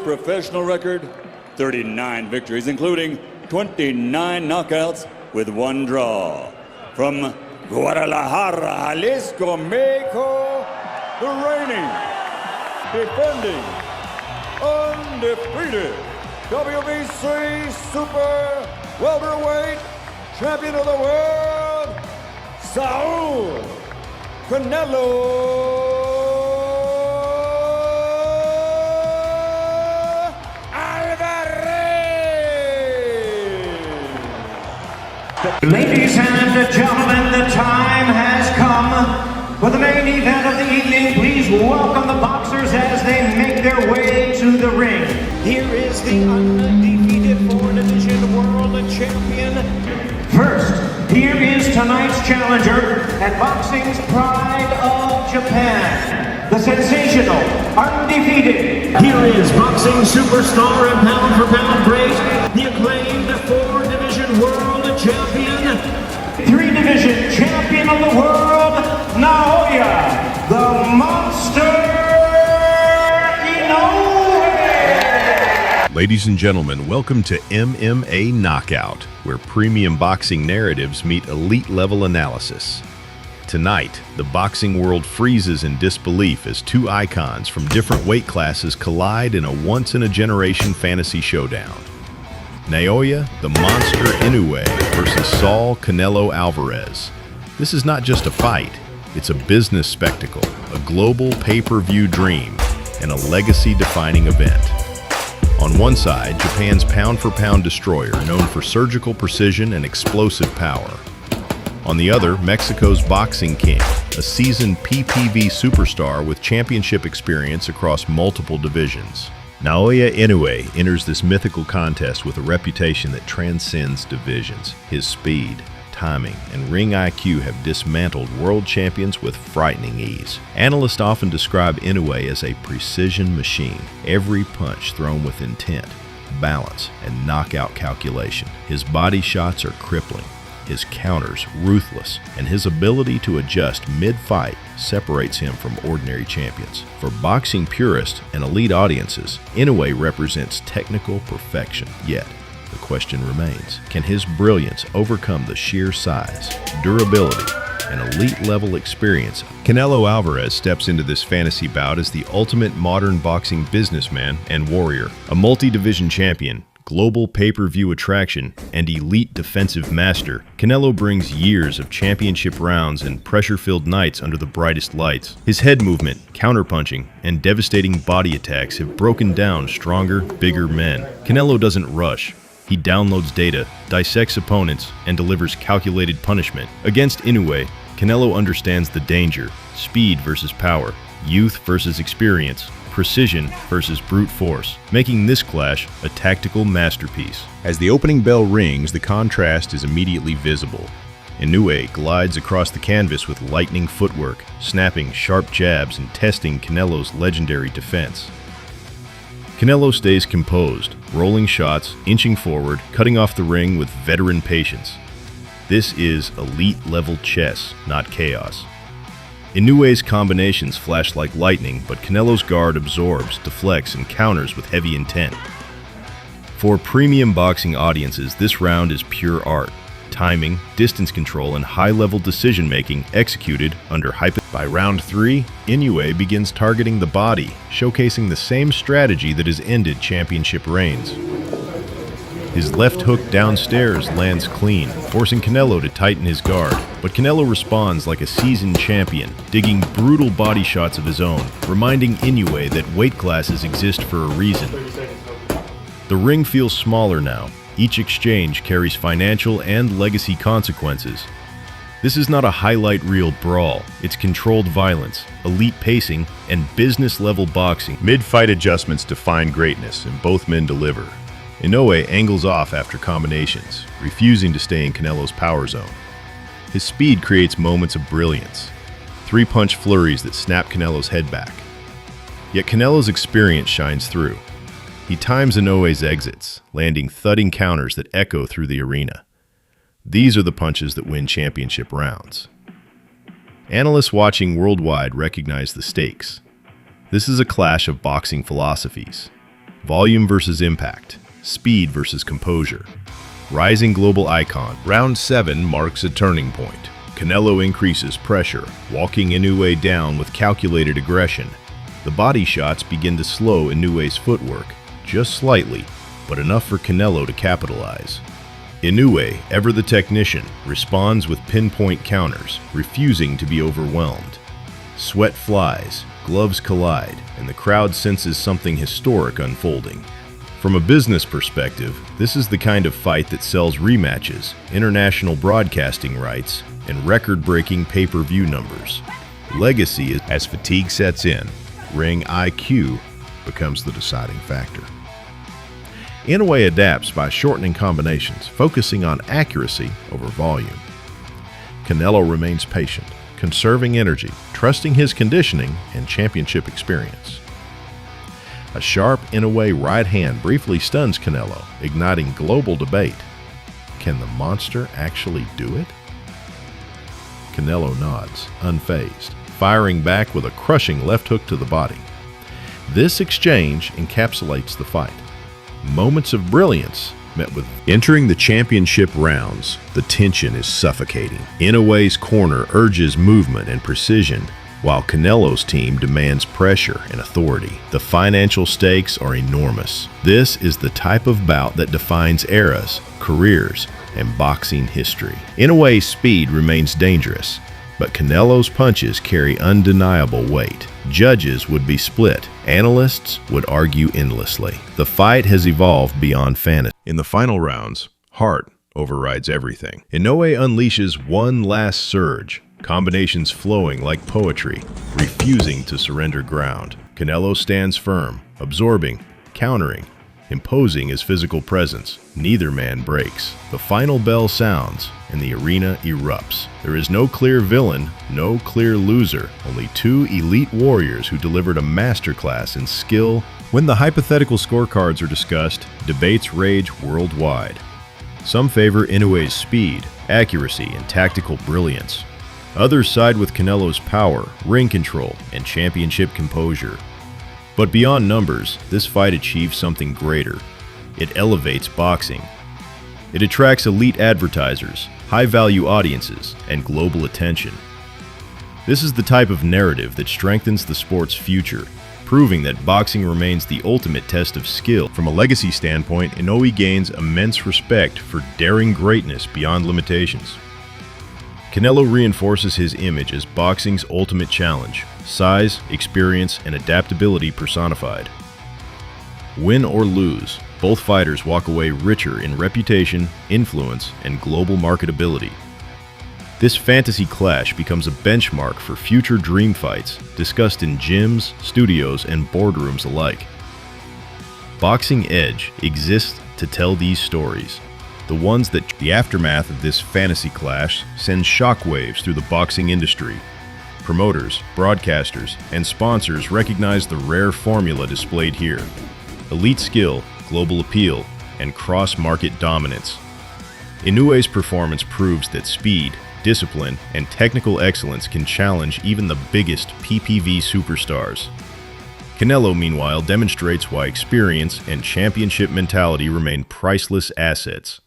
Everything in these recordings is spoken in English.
Professional record, 39 victories, including 29 knockouts with 1 draw. From Guadalajara, Jalisco, Mexico, the reigning, defending, undefeated WBC Super Welterweight Champion of the World, Saul Canelo Ladies and gentlemen, the time has come for the main event of the evening. Please welcome the boxers as they make their way to the ring. Here is the undefeated 4-division world champion. First, here is tonight's challenger at boxing's pride of Japan, the sensational, undefeated. Here is boxing superstar and pound-for-pound great, the acclaimed 4-division world champion, 3-division champion of the world, Naoya, the monster Inoue. Ladies and gentlemen, welcome to MMA Knockout, where premium boxing narratives meet elite-level analysis. Tonight, the boxing world freezes in disbelief as two icons from different weight classes collide in a once-in-a-generation fantasy showdown. Naoya, the monster Inoue versus Saul Canelo Alvarez. This is not just a fight, it's a business spectacle, a global pay-per-view dream, and a legacy-defining event. On one side, Japan's pound-for-pound destroyer, known for surgical precision and explosive power. On the other, Mexico's boxing king, a seasoned PPV superstar with championship experience across multiple divisions. Naoya Inoue enters this mythical contest with a reputation that transcends divisions. His speed, timing, and ring IQ have dismantled world champions with frightening ease. Analysts often describe Inoue as a precision machine, every punch thrown with intent, balance, and knockout calculation. His body shots are crippling, his counters ruthless, and his ability to adjust mid-fight separates him from ordinary champions. For boxing purists and elite audiences, Inoue represents technical perfection. Yet, the question remains, can his brilliance overcome the sheer size, durability, and elite-level experience? Canelo Alvarez steps into this fantasy bout as the ultimate modern boxing businessman and warrior, a multi-division champion, global pay-per-view attraction, and elite defensive master. Canelo brings years of championship rounds and pressure-filled nights under the brightest lights. His head movement, counterpunching, and devastating body attacks have broken down stronger, bigger men. Canelo doesn't rush. He downloads data, dissects opponents, and delivers calculated punishment. Against Inoue, Canelo understands the danger: speed versus power, youth versus experience, precision versus brute force, making this clash a tactical masterpiece. As the opening bell rings, the contrast is immediately visible. Inoue glides across the canvas with lightning footwork, snapping sharp jabs and testing Canelo's legendary defense. Canelo stays composed, rolling shots, inching forward, cutting off the ring with veteran patience. This is elite-level chess, not chaos. Inoue's combinations flash like lightning, but Canelo's guard absorbs, deflects, and counters with heavy intent. For premium boxing audiences, this round is pure art. Timing, distance control, and high-level decision-making executed under hype. By round 3, Inoue begins targeting the body, showcasing the same strategy that has ended championship reigns. His left hook downstairs lands clean, forcing Canelo to tighten his guard. But Canelo responds like a seasoned champion, digging brutal body shots of his own, reminding Inoue that weight classes exist for a reason. The ring feels smaller now. Each exchange carries financial and legacy consequences. This is not a highlight reel brawl. It's controlled violence, elite pacing, and business-level boxing. Mid-fight adjustments define greatness, and both men deliver. Inoue angles off after combinations, refusing to stay in Canelo's power zone. His speed creates moments of brilliance, 3-punch flurries that snap Canelo's head back. Yet Canelo's experience shines through. He times Inoue's exits, landing thudding counters that echo through the arena. These are the punches that win championship rounds. Analysts watching worldwide recognize the stakes. This is a clash of boxing philosophies. volume versus impact, speed versus composure. Rising global icon, round 7 marks a turning point. Canelo increases pressure, walking Inoue down with calculated aggression. The body shots begin to slow Inoue's footwork, just slightly, but enough for Canelo to capitalize. Inoue, ever the technician, responds with pinpoint counters, refusing to be overwhelmed. Sweat flies, gloves collide, and the crowd senses something historic unfolding. From a business perspective, this is the kind of fight that sells rematches, international broadcasting rights, and record-breaking pay-per-view numbers. Legacy is as fatigue sets in, ring IQ becomes the deciding factor. Inoue adapts by shortening combinations, focusing on accuracy over volume. Canelo remains patient, conserving energy, trusting his conditioning and championship experience. A sharp Inoue right hand briefly stuns Canelo, igniting global debate. Can the monster actually do it? Canelo nods, unfazed, firing back with a crushing left hook to the body. This exchange encapsulates the fight. Moments of brilliance met with entering the championship rounds. The tension is suffocating. Inoue's corner urges movement and precision, while Canelo's team demands pressure and authority. The financial stakes are enormous. This is the type of bout that defines eras, careers, and boxing history. Inoue's speed remains dangerous, but Canelo's punches carry undeniable weight. Judges would be split. Analysts would argue endlessly. The fight has evolved beyond fantasy. In the final rounds, heart overrides everything. Inoue unleashes one last surge, combinations flowing like poetry, refusing to surrender ground. Canelo stands firm, absorbing, countering, imposing his physical presence. Neither man breaks. The final bell sounds, and the arena erupts. There is no clear villain, no clear loser, only two elite warriors who delivered a masterclass in skill. When the hypothetical scorecards are discussed, debates rage worldwide. Some favor Inoue's speed, accuracy, and tactical brilliance. Others side with Canelo's power, ring control, and championship composure. But beyond numbers, this fight achieves something greater. It elevates boxing. It attracts elite advertisers, high-value audiences, and global attention. This is the type of narrative that strengthens the sport's future, proving that boxing remains the ultimate test of skill. From a legacy standpoint, Inoue gains immense respect for daring greatness beyond limitations. Canelo reinforces his image as boxing's ultimate challenge, size, experience, and adaptability personified. Win or lose, both fighters walk away richer in reputation, influence, and global marketability. This fantasy clash becomes a benchmark for future dream fights discussed in gyms, studios, and boardrooms alike. Boxing Edge exists to tell these stories. The ones that the aftermath of this fantasy clash sends shockwaves through the boxing industry. Promoters, broadcasters, and sponsors recognize the rare formula displayed here. Elite skill, global appeal, and cross-market dominance. Inoue's performance proves that speed, discipline, and technical excellence can challenge even the biggest PPV superstars. Canelo, meanwhile, demonstrates why experience and championship mentality remain priceless assets.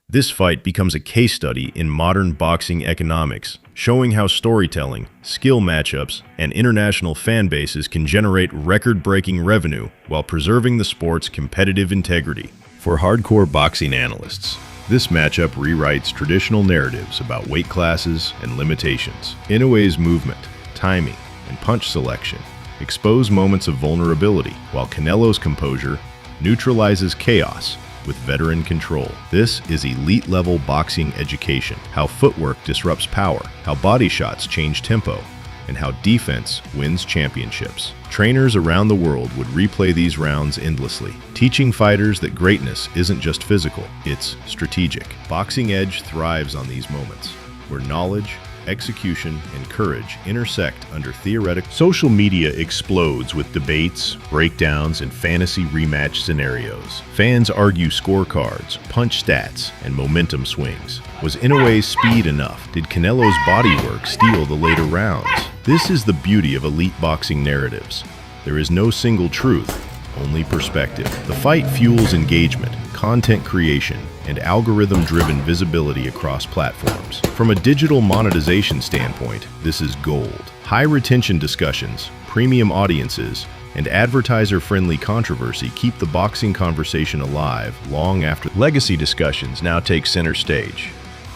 This fight becomes a case study in modern boxing economics, showing how storytelling, skill matchups, and international fan bases can generate record-breaking revenue while preserving the sport's competitive integrity. For hardcore boxing analysts, this matchup rewrites traditional narratives about weight classes and limitations. Inoue's movement, timing, and punch selection expose moments of vulnerability, while Canelo's composure neutralizes chaos with veteran control. This is elite-level boxing education, how footwork disrupts power, how body shots change tempo, and how defense wins championships. Trainers around the world would replay these rounds endlessly, teaching fighters that greatness isn't just physical, it's strategic. Boxing Edge thrives on these moments, where knowledge, execution, and courage intersect under theoretical. Social media explodes with debates, breakdowns, and fantasy rematch scenarios. Fans argue scorecards, punch stats, and momentum swings. Was Inoue's speed enough? Did Canelo's bodywork steal the later rounds? This is the beauty of elite boxing narratives. There is no single truth, only perspective. The fight fuels engagement, content creation, and algorithm-driven visibility across platforms. From a digital monetization standpoint, this is gold. High retention discussions, premium audiences, and advertiser-friendly controversy keep the boxing conversation alive long after. Legacy discussions now take center stage.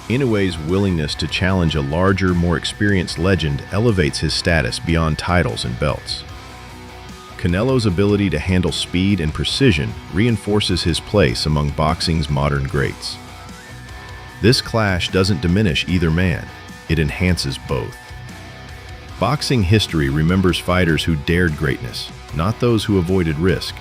Inoue's willingness to challenge a larger, more experienced legend elevates his status beyond titles and belts. Canelo's ability to handle speed and precision reinforces his place among boxing's modern greats. This clash doesn't diminish either man, it enhances both. Boxing history remembers fighters who dared greatness, not those who avoided risk.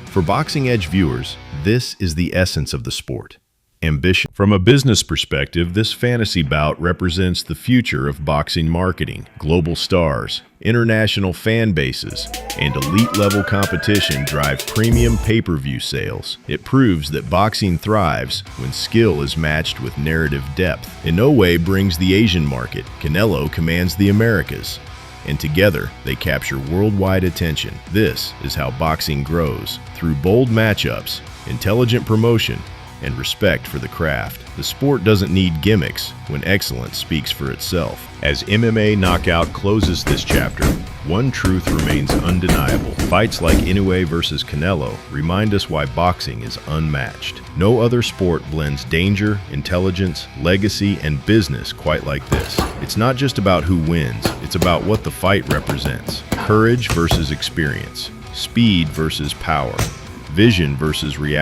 For Boxing Edge viewers, this is the essence of the sport. Ambition. From a business perspective, this fantasy bout represents the future of boxing marketing. Global stars, international fan bases, and elite-level competition drive premium pay-per-view sales. It proves that boxing thrives when skill is matched with narrative depth. Inoue brings the Asian market, Canelo commands the Americas, and together they capture worldwide attention. This is how boxing grows, through bold matchups, intelligent promotion, and respect for the craft. The sport doesn't need gimmicks when excellence speaks for itself. As MMA Knockout closes this chapter, one truth remains undeniable. Fights like Inoue versus Canelo remind us why boxing is unmatched. No other sport blends danger, intelligence, legacy, and business quite like this. It's not just about who wins, it's about what the fight represents. Courage versus experience, speed versus power, vision versus reality.